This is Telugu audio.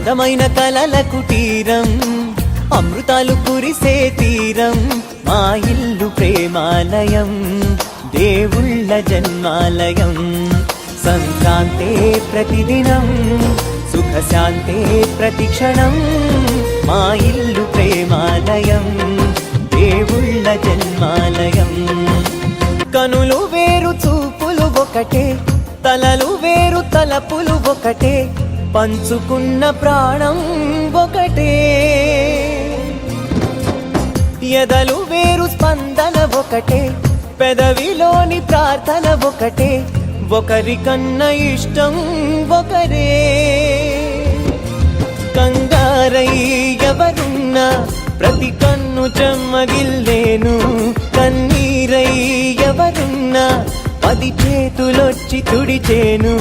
అందమైన కలల కుటీరం, అమృతాలు కురిసే తీరం, మా ఇల్లు ప్రేమాలయం, దేవుళ్ళ జన్మాలయం. సంక్రాంతే ప్రతిదినం, సుఖశాంతే ప్రతిక్షణం, మా ఇల్లు ప్రేమాలయం, దేవుళ్ళ జన్మాలయం. కనులు వేరు చూపులు ఒకటే, తలలు వేరు తలపులు ఒకటే, పంచుకున్న ప్రాణం ఒకటే. ఎదలు వేరు స్పందన ఒకటే, పెదవిలోని ప్రార్థన ఒకటే, ఒకరికన్నా ఇష్టం ఒకరే. కంగారై ఎవరున్నా ప్రతి కన్ను చెమ్మగిల్లేను, కన్నీరై ఎవరున్నా 10 చేతులొచ్చి తుడిచేను,